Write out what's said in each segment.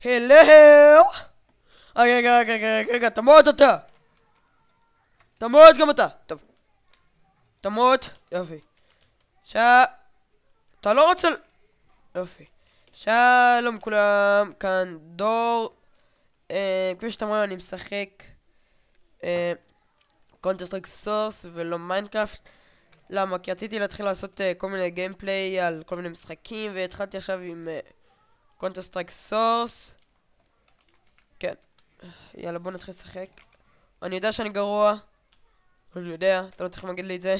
הלו! רגע, תמות אתה! תמות גם אתה! טוב. תמות, יופי. אתה לא רוצה... יופי. שלום כולם, כאן דור. כפי שאתם רואים אני משחק קונטר סטרייק סורס ולא מיינקראפט. למה? כי רציתי להתחיל לעשות כל מיני גיימפליי על כל מיני משחקים, והתחלתי עכשיו עם קונטר סטרייק סורס. כן. יאללה, בוא נתחיל לשחק. אני יודע שאני גרוע. אני יודע, אתה לא צריך להגיד לי את זה.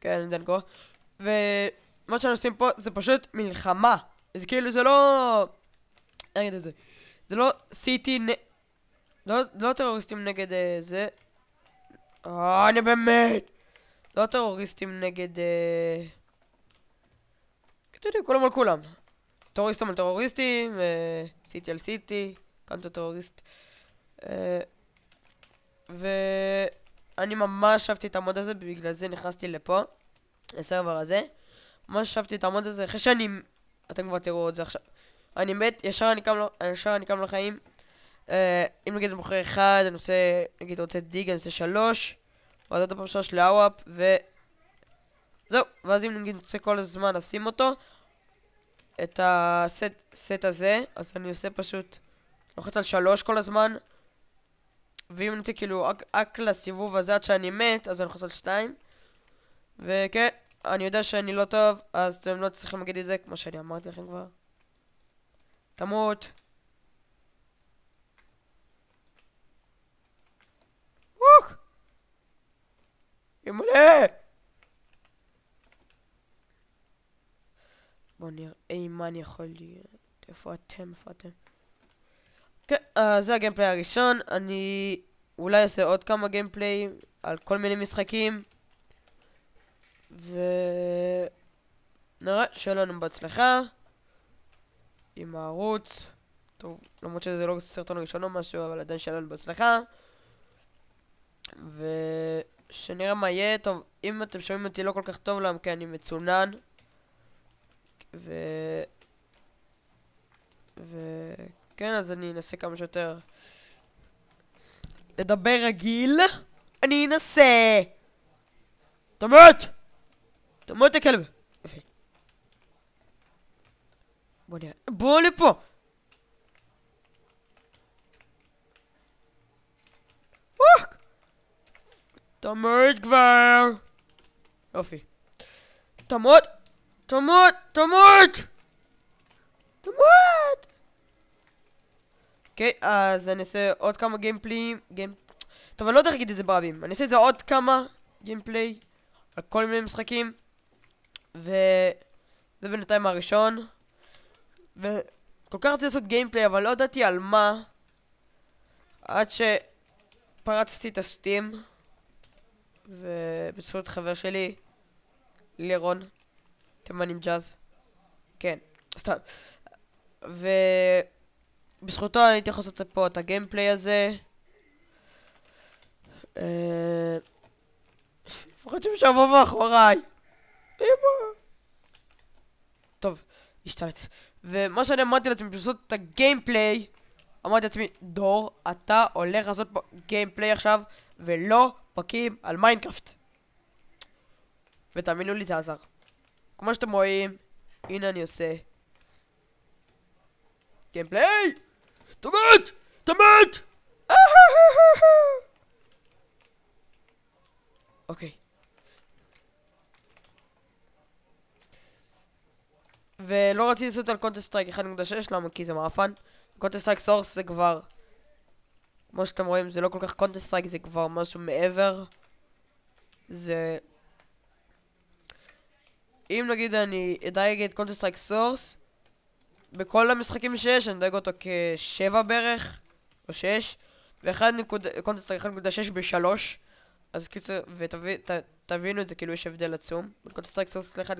כן, אני יודע אני גרוע. ומה שאנחנו עושים פה זה פשוט מלחמה. זה כאילו, זה לא... אני אגיד את זה. זה לא סיטי לא טרוריסטים נגד זה. אני באמת. לא טרוריסטים נגד כולם על כולם. טרוריסטים על טרוריסטים, סיטי על סיטי, קאנטר טרוריסט. ואני ממש אהבתי את המוד הזה, בגלל זה נכנסתי לפה, לסרבר הזה. ממש אהבתי את המוד הזה, אחרי שאני... אתם כבר תראו את זה עכשיו. אני מת, ישר אני קם לחיים. אם נגיד אני בוחר 1, אני עושה, נגיד רוצה דיג, אני עושה 3. ואז עוד פעם 3 לאוואפ, זהו, ואז אם נגיד רוצה כל הזמן לשים אותו, את הסט הזה, אז אני עושה פשוט, לוחץ על 3 כל הזמן. ואם נצא כאילו רק לסיבוב הזה עד שאני מת, אז אני לוחץ על 2. וכן, אני יודע שאני לא טוב, אז אתם לא צריכים להגיד את זה, כמו שאני אמרתי לכם כבר. תמות. ימלא! בוא נראה מה אני יכול להיות. איפה אתם? כן, זה הגיימפליי הראשון. אני אולי אעשה עוד כמה גיימפליי על כל מיני משחקים. ונראה שיהיה לנו בהצלחה עם הערוץ. טוב, למרות שזה לא סרטון ראשון או משהו, אבל עדיין שיהיה לנו בהצלחה. שנראה מה יהיה. טוב, אם אתם שומעים אותי לא כל כך טוב למה כי אני מצונן. כן, אז אני אנסה כמה שיותר לדבר רגיל. אני אנסה. תמות הכלב. יופי. בוא נראה. בוא לפה. תמות כבר. יופי. תמות. אוקיי, אז אני אעשה עוד כמה גיימפליים. טוב, אני לא יודע איך להגיד את זה ברבים. אני אעשה את זה עוד כמה גיימפליי על כל מיני משחקים. וזה בינתיים הראשון. וכל כך רציתי לעשות גיימפליי, אבל לא ידעתי על מה. עד שפרצתי את הסטים. ובזכות חבר שלי, לירון, תימנים ג'אז. כן, סתם. ובזכותו אני הייתי יכול לעשות פה את הגיימפליי הזה. לפחות שמשבוב אחוריי. טוב, השתלט. ומה שאני אמרתי לעצמי, לעשות את הגיימפליי, אמרתי לעצמי, דור, אתה הולך לעשות פה גיימפליי עכשיו, ולא פרקים על מיינקראפט. ותאמינו לי, זה עזר. כמו שאתם רואים, הנה אני עושה גיימפליי. תמות! אוקיי. ולא רציתי לעשות על קונטר סטרייק 1.6, למה? כי זה מעפן. קונטר סטרייק סורס זה כבר, כמו שאתם רואים, זה לא כל כך קונטר סטרייק, זה כבר משהו מעבר. זה... אם נגיד אני אדייג את קונטר סטרייק סורס, בכל המשחקים שיש, אני אדייג אותו כ7 בערך, או 6, וקונטר סטרייק 1.6 ב3. אז קיצר, ותבינו את זה, כאילו יש הבדל עצום. בקונטר סטרייק סורס ל1.6.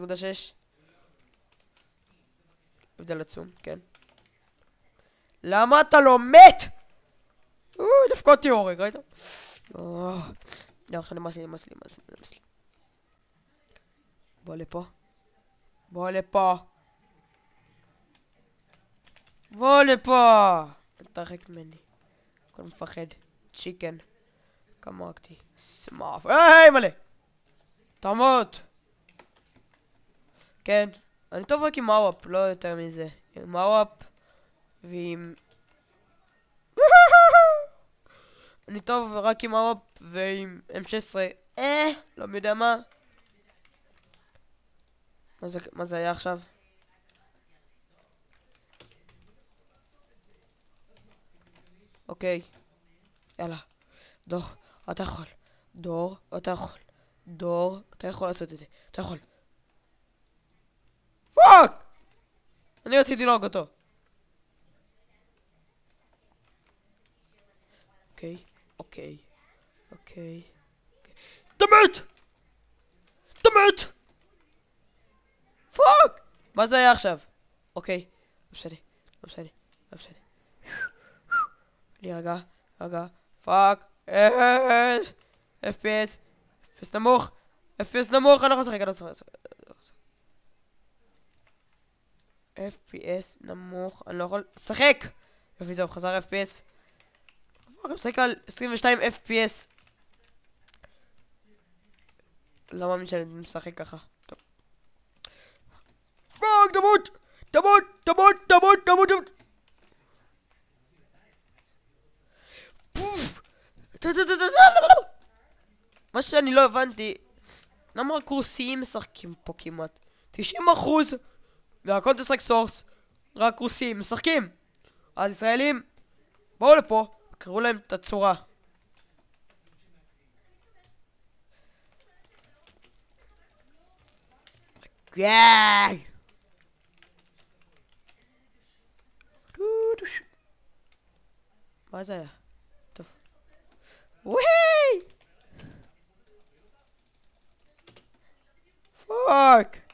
הבדל עצום, כן. למה אתה לא מת? דווקא אותי הורג, ראית? לא, עכשיו נמאס לי. בוא לפה. בוא לפה! תרחק ממני. הכל מפחד. צ'יקן. כמרקתי. סמאף. היי מלא! תמות! כן. אני טוב רק עם מאוואפ, לא יותר מזה. עם מאוואפ ועם... אני טוב רק עם מאוואפ ועם M16. לא יודע מה. מה זה היה עכשיו? אוקיי. יאללה. דור, אתה יכול. דור, אתה יכול. דור, אתה יכול לעשות את זה. אתה יכול. פאק! אני רציתי להרוג אותו. אוקיי, אוקיי, אוקיי. תמת! תמת! פאק! מה זה היה עכשיו? אוקיי. לא משנה, לא משנה, לא משנה. להירגע, רגע. פאק. FPS. FPS נמוך. FPS נמוך, אני לא יכול לשחק, אני לא יכול לשחק. FPS נמוך, אני לא יכול לשחק! יופי, זהו, חזר FPS. אני משחק על 22 FPS. לא מאמין שאני משחק ככה. פאק, תמות! תמות! תמות! תמות! תמות! תמות! מה שאני לא הבנתי, למה רק רוסיים משחקים פה כמעט? 90% והקונטר סטרייק סורס רק רוסיים משחקים. אז ישראלים באו לפה, קראו להם את הצורה. גאי! מה זה היה? טוב. וואי! פאק!